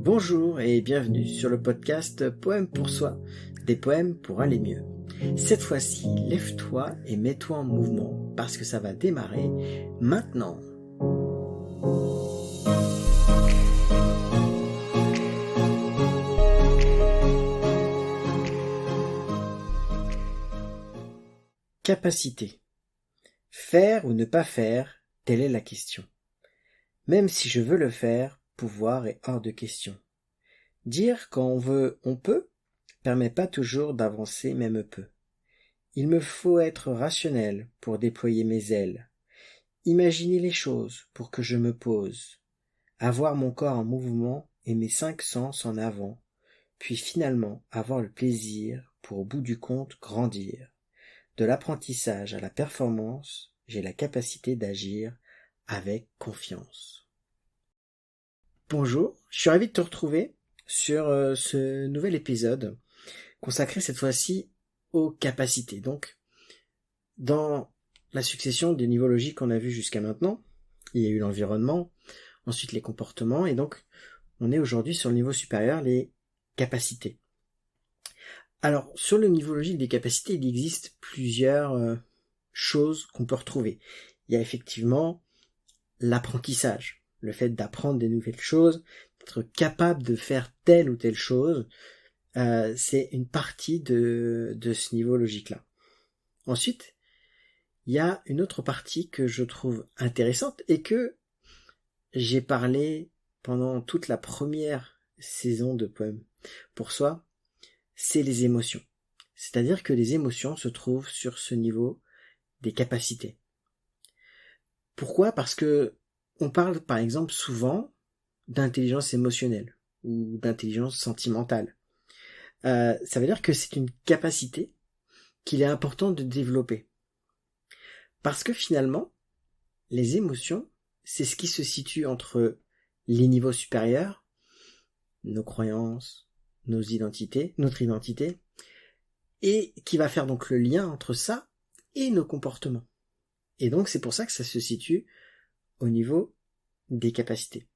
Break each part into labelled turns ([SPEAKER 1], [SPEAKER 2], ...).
[SPEAKER 1] Bonjour et bienvenue sur le podcast Poèmes pour soi, des poèmes pour aller mieux. Cette fois-ci, lève-toi et mets-toi en mouvement parce que ça va démarrer maintenant. Capacité. Faire ou ne pas faire, telle est la question. Même si je veux le faire, pouvoir est hors de question. Dire quand on veut, on peut, permet pas toujours d'avancer même peu. Il me faut être rationnel pour déployer mes ailes, imaginer les choses pour que je me pose, avoir mon corps en mouvement et mes 5 sens en avant, puis finalement avoir le plaisir pour au bout du compte grandir. De l'apprentissage à la performance, j'ai la capacité d'agir avec confiance. Bonjour, je suis ravi de te retrouver sur ce nouvel épisode consacré cette fois-ci aux capacités. Donc, dans la succession des niveaux logiques qu'on a vus jusqu'à maintenant, il y a eu l'environnement, ensuite les comportements, et donc on est aujourd'hui sur le niveau supérieur, les capacités. Alors, sur le niveau logique des capacités, il existe plusieurs choses qu'on peut retrouver. Il y a effectivement l'apprentissage, le fait d'apprendre des nouvelles choses, d'être capable de faire telle ou telle chose, c'est une partie de ce niveau logique-là. Ensuite, il y a une autre partie que je trouve intéressante et que j'ai parlé pendant toute la première saison de Poèmes pour soi, c'est les émotions. C'est-à-dire que les émotions se trouvent sur ce niveau des capacités. Pourquoi ? Parce que on parle par exemple souvent d'intelligence émotionnelle ou d'intelligence sentimentale. Ça veut dire que c'est une capacité qu'il est important de développer. Parce que finalement, les émotions, c'est ce qui se situe entre les niveaux supérieurs, nos croyances, notre identité, et qui va faire donc le lien entre ça et nos comportements. Et donc c'est pour ça que ça se situe au niveau des capacités.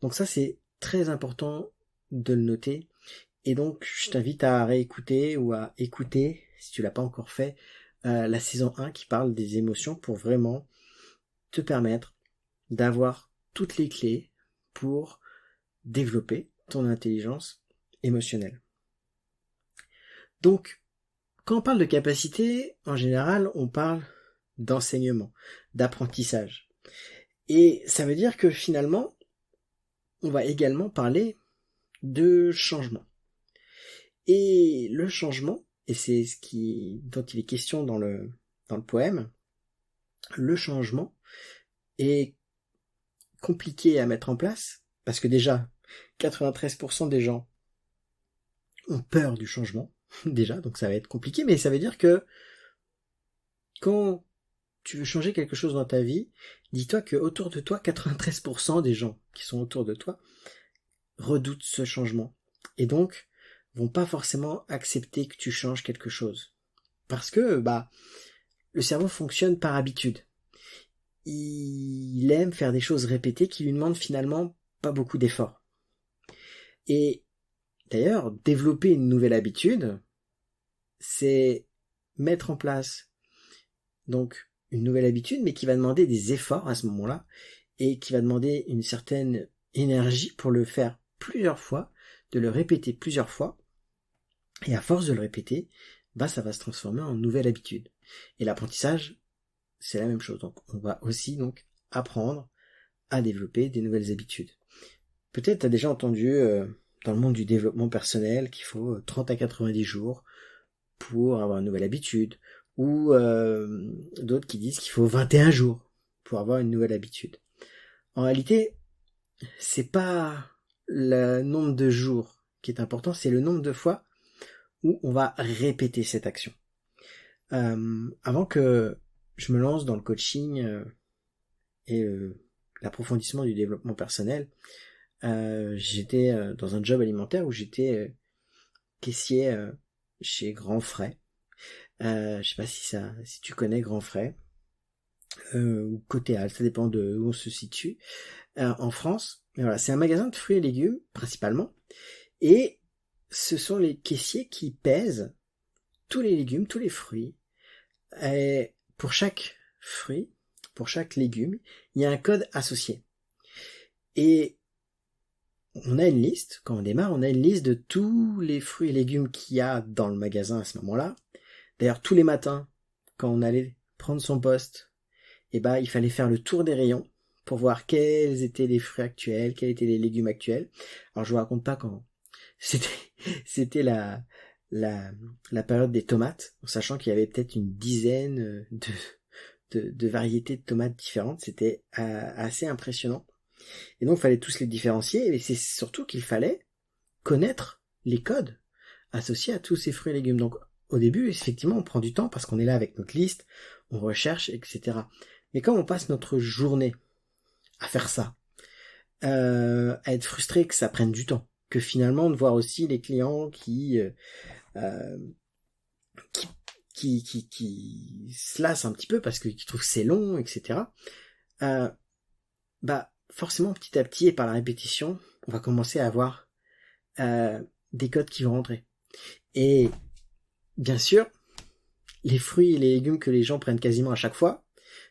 [SPEAKER 1] Donc ça c'est très important de le noter. Et donc je t'invite à réécouter ou à écouter, si tu l'as pas encore fait, la saison 1 qui parle des émotions pour vraiment te permettre d'avoir toutes les clés pour développer ton intelligence émotionnelle. Donc, quand on parle de capacité, en général, on parle d'enseignement, d'apprentissage. Et ça veut dire que finalement, on va également parler de changement. Et le changement, et c'est dont il est question dans le poème, le changement est compliqué à mettre en place, parce que déjà, 93% des gens ont peur du changement, déjà, donc ça va être compliqué, mais ça veut dire que quand tu veux changer quelque chose dans ta vie, dis-toi que autour de toi, 93% des gens qui sont autour de toi redoutent ce changement, et donc vont pas forcément accepter que tu changes quelque chose. Parce que, le cerveau fonctionne par habitude. Il aime faire des choses répétées qui lui demandent finalement pas beaucoup d'efforts. Et d'ailleurs, développer une nouvelle habitude, c'est mettre en place donc une nouvelle habitude, mais qui va demander des efforts à ce moment-là, et qui va demander une certaine énergie pour le faire plusieurs fois, de le répéter plusieurs fois, et à force de le répéter, ça va se transformer en nouvelle habitude. Et l'apprentissage, c'est la même chose. Donc, on va aussi donc apprendre à développer des nouvelles habitudes. Peut-être tu as déjà entendu dans le monde du développement personnel qu'il faut 30 à 90 jours pour avoir une nouvelle habitude, ou d'autres qui disent qu'il faut 21 jours pour avoir une nouvelle habitude. En réalité, c'est pas le nombre de jours qui est important, c'est le nombre de fois où on va répéter cette action. Avant que je me lance dans le coaching et l'approfondissement du développement personnel, j'étais dans un job alimentaire où j'étais caissier chez Grand Frais. Je sais pas si tu connais Grand Frais ou Côté Halle, ça dépend de où on se situe. En France, Mais voilà, c'est un magasin de fruits et légumes, principalement. Et ce sont les caissiers qui pèsent tous les légumes, tous les fruits. Et pour chaque fruit, pour chaque légume, il y a un code associé. Et on a une liste, quand on démarre, on a une liste de tous les fruits et légumes qu'il y a dans le magasin à ce moment-là. D'ailleurs, tous les matins, quand on allait prendre son poste, il fallait faire le tour des rayons pour voir quels étaient les fruits actuels, quels étaient les légumes actuels. Alors, je vous raconte pas quand c'était la période des tomates, en sachant qu'il y avait peut-être une dizaine de variétés de tomates différentes. C'était assez impressionnant. Et donc, il fallait tous les différencier, et c'est surtout qu'il fallait connaître les codes associés à tous ces fruits et légumes. Donc, au début, effectivement, on prend du temps parce qu'on est là avec notre liste, on recherche, etc. Mais quand on passe notre journée à faire ça, à être frustré que ça prenne du temps, que finalement, de voir aussi les clients qui se lassent un petit peu parce qu'ils trouvent que c'est long, etc. Forcément, petit à petit et par la répétition, on va commencer à avoir des codes qui vont rentrer. Et bien sûr, les fruits et les légumes que les gens prennent quasiment à chaque fois,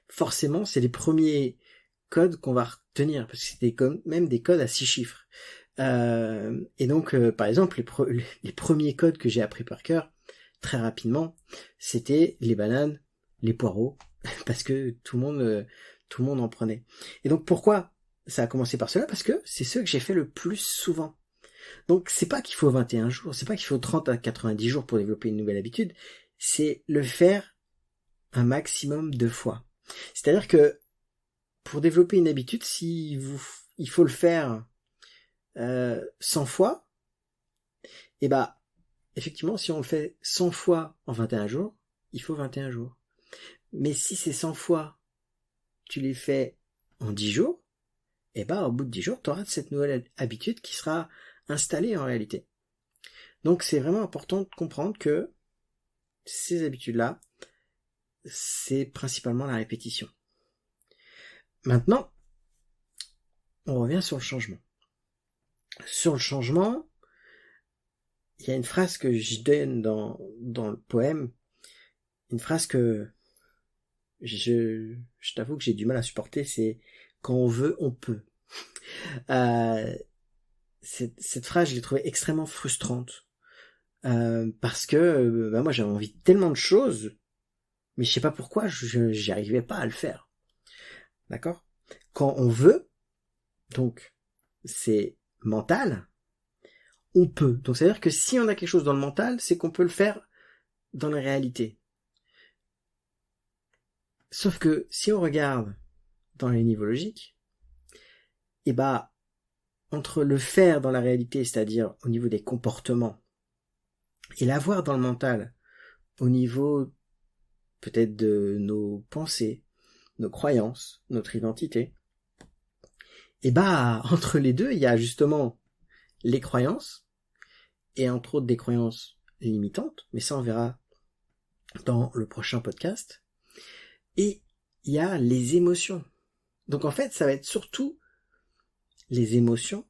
[SPEAKER 1] forcément, c'est les premiers codes qu'on va retenir, parce que c'est même des codes à 6 chiffres. Et donc, par exemple, les premiers codes que j'ai appris par cœur, très rapidement, c'était les bananes, les poireaux, parce que tout le monde en prenait. Et donc, pourquoi ça a commencé par cela? Parce que c'est ce que j'ai fait le plus souvent. Donc, c'est pas qu'il faut 21 jours, c'est pas qu'il faut 30 à 90 jours pour développer une nouvelle habitude, c'est le faire un maximum de fois. C'est-à-dire que pour développer une habitude, il faut le faire 100 fois, et effectivement, si on le fait 100 fois en 21 jours, il faut 21 jours. Mais si ces 100 fois, tu les fais en 10 jours, au bout de 10 jours, tu auras cette nouvelle habitude qui sera installée en réalité. Donc c'est vraiment important de comprendre que ces habitudes-là, c'est principalement la répétition. Maintenant, on revient sur le changement. Sur le changement, il y a une phrase que je donne dans le poème, une phrase que je t'avoue que j'ai du mal à supporter, c'est « quand on veut, on peut ». Cette phrase, je l'ai trouvée extrêmement frustrante, parce que moi j'avais envie de tellement de choses, mais je sais pas pourquoi j'y arrivais pas à le faire. D'accord? Quand on veut, donc c'est mental, on peut. Donc ça veut dire que si on a quelque chose dans le mental, c'est qu'on peut le faire dans la réalité. Sauf que si on regarde dans les niveaux logiques, entre le faire dans la réalité, c'est-à-dire au niveau des comportements, et l'avoir dans le mental, au niveau peut-être de nos pensées, nos croyances, notre identité, entre les deux, il y a justement les croyances, et entre autres des croyances limitantes, mais ça on verra dans le prochain podcast, et il y a les émotions. Donc en fait, ça va être surtout les émotions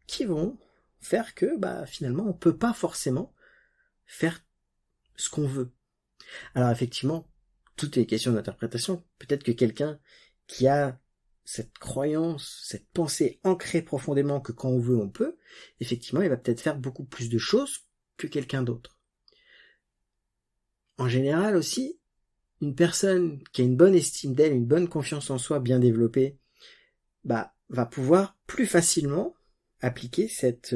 [SPEAKER 1] qui vont faire que finalement on peut pas forcément faire ce qu'on veut. Alors effectivement, tout est question d'interprétation. Peut-être que quelqu'un qui a cette croyance, cette pensée ancrée profondément que quand on veut, on peut, effectivement, il va peut-être faire beaucoup plus de choses que quelqu'un d'autre. En général aussi, une personne qui a une bonne estime d'elle, une bonne confiance en soi bien développée, va pouvoir plus facilement appliquer cette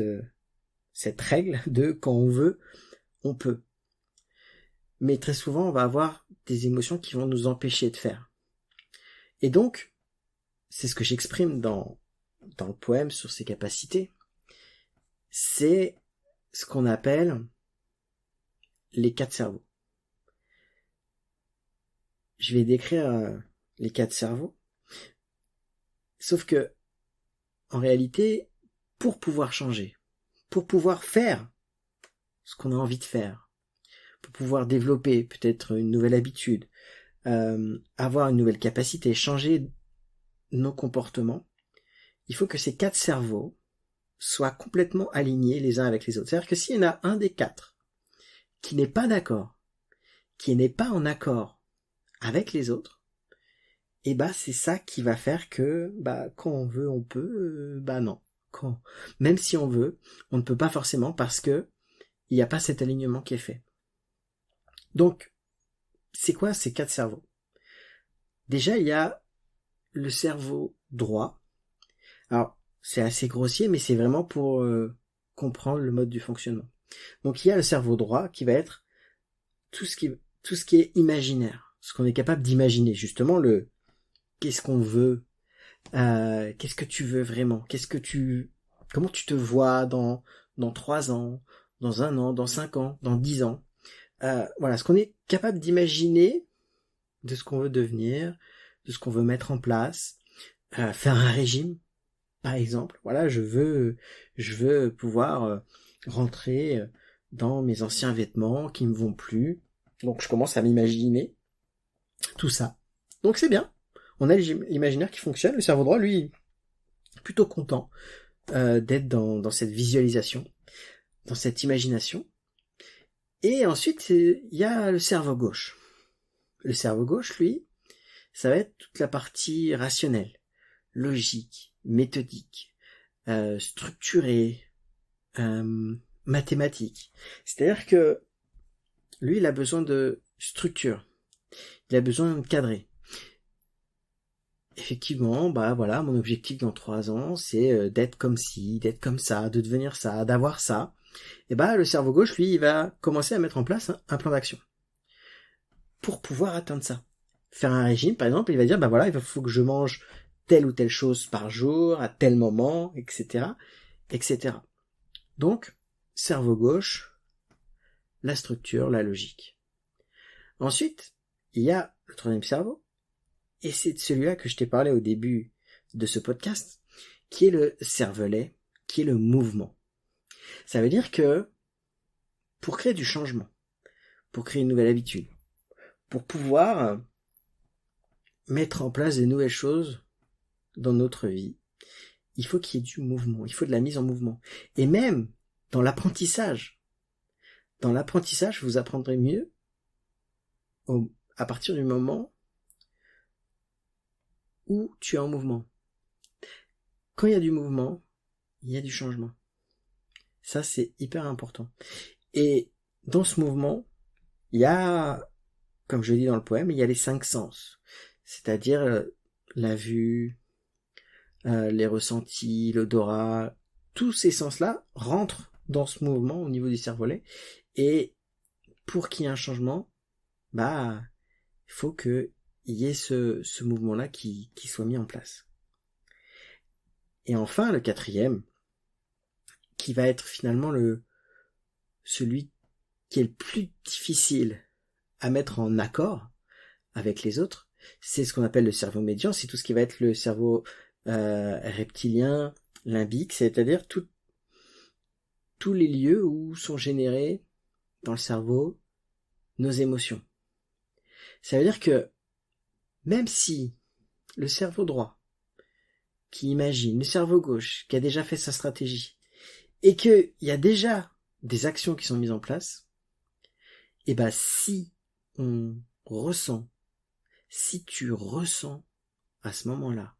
[SPEAKER 1] règle de quand on veut, on peut. Mais très souvent, on va avoir des émotions qui vont nous empêcher de faire. Et donc, c'est ce que j'exprime dans le poème sur ses capacités, c'est ce qu'on appelle les 4 cerveaux. Je vais décrire les 4 cerveaux, sauf que, en réalité, pour pouvoir changer, pour pouvoir faire ce qu'on a envie de faire, pour pouvoir développer peut-être une nouvelle habitude, avoir une nouvelle capacité, changer nos comportements, il faut que ces 4 cerveaux soient complètement alignés les uns avec les autres. C'est-à-dire que s'il y en a un des 4 qui n'est pas d'accord, qui n'est pas en accord avec les autres, et c'est ça qui va faire que quand on veut on peut, non. Même si on veut, on ne peut pas forcément parce que il n'y a pas cet alignement qui est fait. Donc, c'est quoi ces 4 cerveaux? Déjà, il y a le cerveau droit. Alors, c'est assez grossier, mais c'est vraiment pour comprendre le mode du fonctionnement. Donc, il y a le cerveau droit qui va être tout ce qui est imaginaire, ce qu'on est capable d'imaginer, justement qu'est-ce qu'on veut, qu'est-ce que tu veux vraiment, comment tu te vois dans 3 ans, dans 1 an, dans 5 ans, dans 10 ans. Voilà, ce qu'on est capable d'imaginer de ce qu'on veut devenir, de ce qu'on veut mettre en place, faire un régime, par exemple. Voilà, je veux pouvoir rentrer dans mes anciens vêtements qui me vont plus. Donc je commence à m'imaginer tout ça. Donc c'est bien. On a l'imaginaire qui fonctionne. Le cerveau droit, lui, plutôt content d'être dans cette visualisation, dans cette imagination. Et ensuite, il y a le cerveau gauche. Le cerveau gauche, lui, ça va être toute la partie rationnelle, logique, méthodique, structurée, mathématique. C'est-à-dire que lui, il a besoin de structure. Il a besoin de cadrer. Effectivement, voilà, mon objectif dans 3 ans, c'est d'être comme ci, d'être comme ça, de devenir ça, d'avoir ça. Et le cerveau gauche, lui, il va commencer à mettre en place un plan d'action pour pouvoir atteindre ça. Faire un régime, par exemple, il va dire, il faut que je mange telle ou telle chose par jour, à tel moment, etc., etc. Donc, cerveau gauche, la structure, la logique. Ensuite, il y a le 3e cerveau, et c'est de celui-là que je t'ai parlé au début de ce podcast, qui est le cervelet, qui est le mouvement. Ça veut dire que, pour créer du changement, pour créer une nouvelle habitude, pour pouvoir mettre en place des nouvelles choses dans notre vie, il faut qu'il y ait du mouvement, il faut de la mise en mouvement. Et même dans l'apprentissage, vous apprendrez mieux à partir du moment où tu es en mouvement. Quand il y a du mouvement, il y a du changement. Ça, c'est hyper important. Et dans ce mouvement, il y a, comme je le dis dans le poème, il y a les 5 sens. C'est-à-dire la vue, les ressentis, l'odorat, tous ces sens-là rentrent dans ce mouvement au niveau du cervelet. Et pour qu'il y ait un changement, il faut qu'il y ait ce mouvement-là qui soit mis en place. Et enfin, le 4e, qui va être finalement celui qui est le plus difficile à mettre en accord avec les autres, c'est ce qu'on appelle le cerveau médian, c'est tout ce qui va être le cerveau reptilien, limbique, c'est-à-dire tous les lieux où sont générés dans le cerveau nos émotions. Ça veut dire que même si le cerveau droit qui imagine, le cerveau gauche qui a déjà fait sa stratégie, et qu'il y a déjà des actions qui sont mises en place, et si si tu ressens à ce moment-là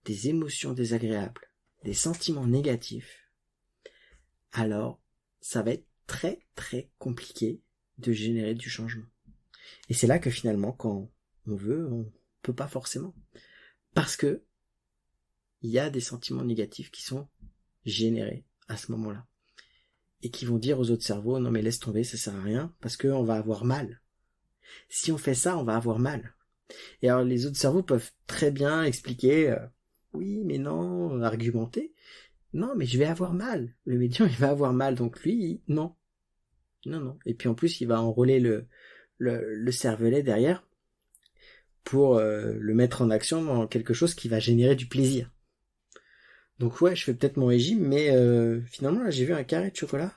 [SPEAKER 1] des émotions désagréables, des sentiments négatifs, alors ça va être très très compliqué de générer du changement. Et c'est là que finalement, quand on veut, on peut pas forcément. Parce que il y a des sentiments négatifs qui sont générés à ce moment-là. Et qui vont dire aux autres cerveaux, non mais laisse tomber, ça sert à rien, parce qu'on va avoir mal. Si on fait ça, on va avoir mal. Et alors les autres cerveaux peuvent très bien expliquer, oui mais non, argumenter, non mais je vais avoir mal, le médium il va avoir mal, donc lui, non. Et puis en plus il va enrôler le cervelet derrière pour le mettre en action dans quelque chose qui va générer du plaisir. Donc ouais, je fais peut-être mon régime, mais finalement là j'ai vu un carré de chocolat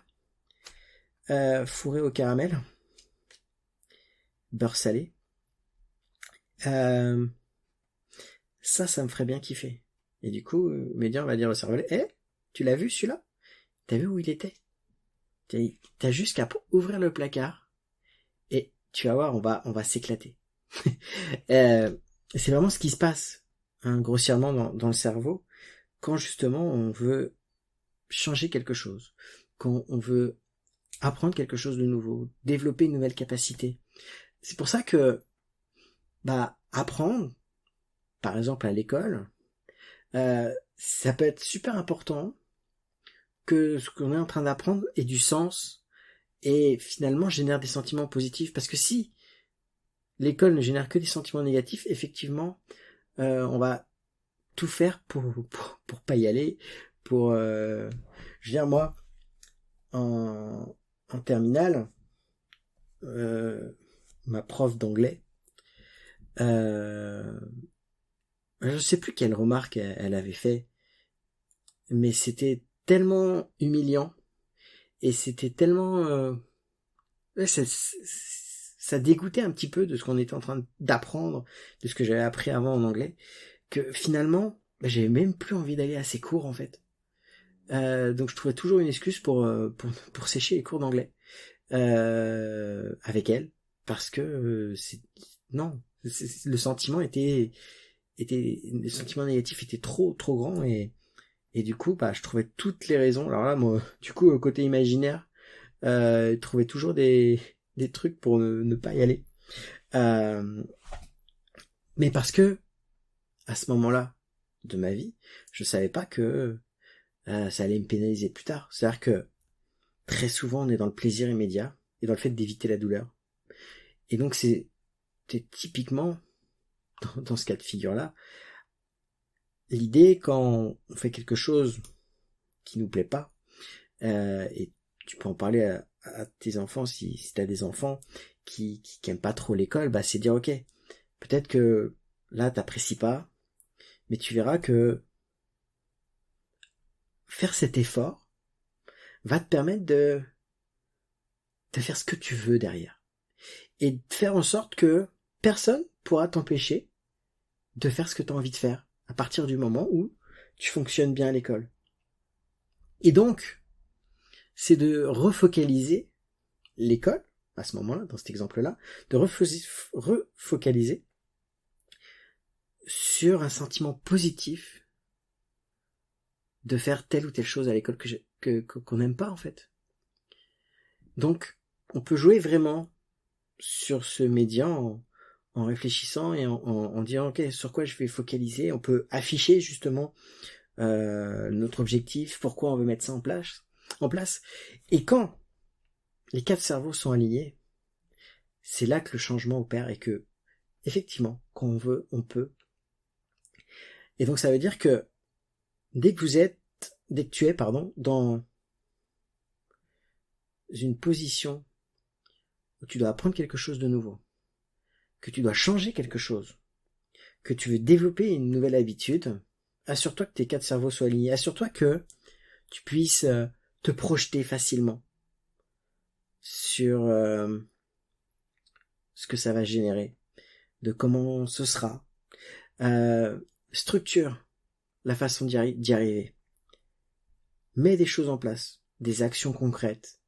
[SPEAKER 1] fourré au caramel, beurre salé. Ça me ferait bien kiffer. Et du coup, le médium va dire au cerveau, tu l'as vu celui-là? T'as vu où il était? T'as juste qu'à ouvrir le placard et tu vas voir, on va s'éclater. C'est vraiment ce qui se passe, hein, grossièrement dans le cerveau, quand justement on veut changer quelque chose, quand on veut apprendre quelque chose de nouveau, développer une nouvelle capacité. C'est pour ça que apprendre, par exemple à l'école, ça peut être super important que ce qu'on est en train d'apprendre ait du sens et finalement génère des sentiments positifs. Parce que si l'école ne génère que des sentiments négatifs, effectivement, on va tout faire pour pas y aller, pour... je veux dire, moi, en terminale, ma prof d'anglais, je sais plus quelle remarque elle avait fait, mais c'était tellement humiliant et c'était tellement ça dégoûtait un petit peu de ce qu'on était en train d'apprendre, de ce que j'avais appris avant en anglais, que finalement j'avais même plus envie d'aller à ces cours en fait. Donc je trouvais toujours une excuse pour sécher les cours d'anglais avec elle, parce que non, le sentiment le sentiment négatif était trop grand et du coup je trouvais toutes les raisons. Alors là moi du coup côté imaginaire, je trouvais toujours des trucs pour ne pas y aller. Mais parce que à ce moment-là de ma vie, je savais pas que ça allait me pénaliser plus tard. C'est-à-dire que très souvent on est dans le plaisir immédiat et dans le fait d'éviter la douleur. Et donc c'est typiquement dans ce cas de figure-là, l'idée quand on fait quelque chose qui nous plaît pas, et tu peux en parler à tes enfants si t'as des enfants qui aiment pas trop l'école, c'est dire ok, peut-être que là t'apprécies pas, mais tu verras que faire cet effort va te permettre de faire ce que tu veux derrière. Et de faire en sorte que personne pourra t'empêcher de faire ce que tu as envie de faire à partir du moment où tu fonctionnes bien à l'école. Et donc, c'est de refocaliser l'école, à ce moment-là, dans cet exemple-là, de refocaliser sur un sentiment positif de faire telle ou telle chose à l'école qu'on n'aime pas en fait. Donc, on peut jouer vraiment sur ce média en réfléchissant et en disant ok, sur quoi je vais focaliser. On peut afficher justement notre objectif, pourquoi on veut mettre ça en place. Et quand les quatre cerveaux sont alignés, c'est là que le changement opère et que effectivement, quand on veut, on peut. Et donc ça veut dire que dès que tu es dans une position où tu dois apprendre quelque chose de nouveau, que tu dois changer quelque chose, que tu veux développer une nouvelle habitude, assure-toi que tes quatre cerveaux soient alignés, assure-toi que tu puisses te projeter facilement sur ce que ça va générer, de comment ce sera, structure la façon d'y arriver, mets des choses en place, des actions concrètes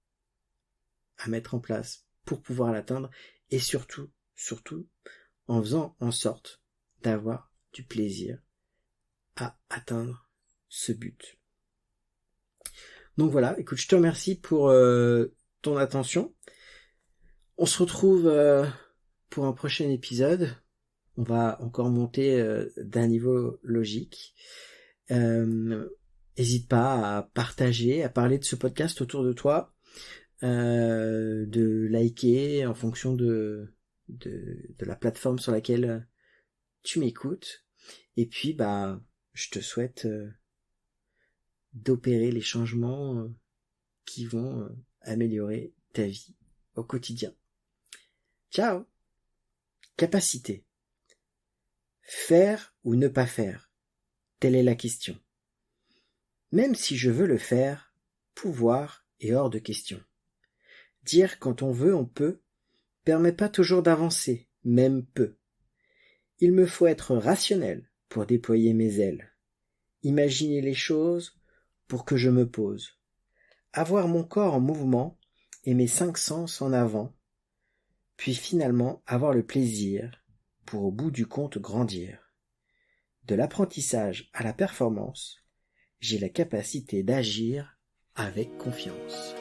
[SPEAKER 1] à mettre en place pour pouvoir l'atteindre et surtout, en faisant en sorte d'avoir du plaisir à atteindre ce but. Donc voilà, écoute, je te remercie pour ton attention. On se retrouve pour un prochain épisode. On va encore monter d'un niveau logique. N'hésite pas à partager, à parler de ce podcast autour de toi, de liker en fonction de la plateforme sur laquelle tu m'écoutes. Et puis je te souhaite d'opérer les changements qui vont améliorer ta vie au quotidien. Ciao! Capacité. Faire ou ne pas faire? Telle est la question. Même si je veux le faire, pouvoir est hors de question. Dire quand on veut, on peut, permet pas toujours d'avancer, même peu. Il me faut être rationnel pour déployer mes ailes. imaginer les choses pour que je me pose, avoir mon corps en mouvement et mes 5 sens en avant, puis finalement avoir le plaisir pour au bout du compte grandir. De l'apprentissage à la performance, j'ai la capacité d'agir avec confiance.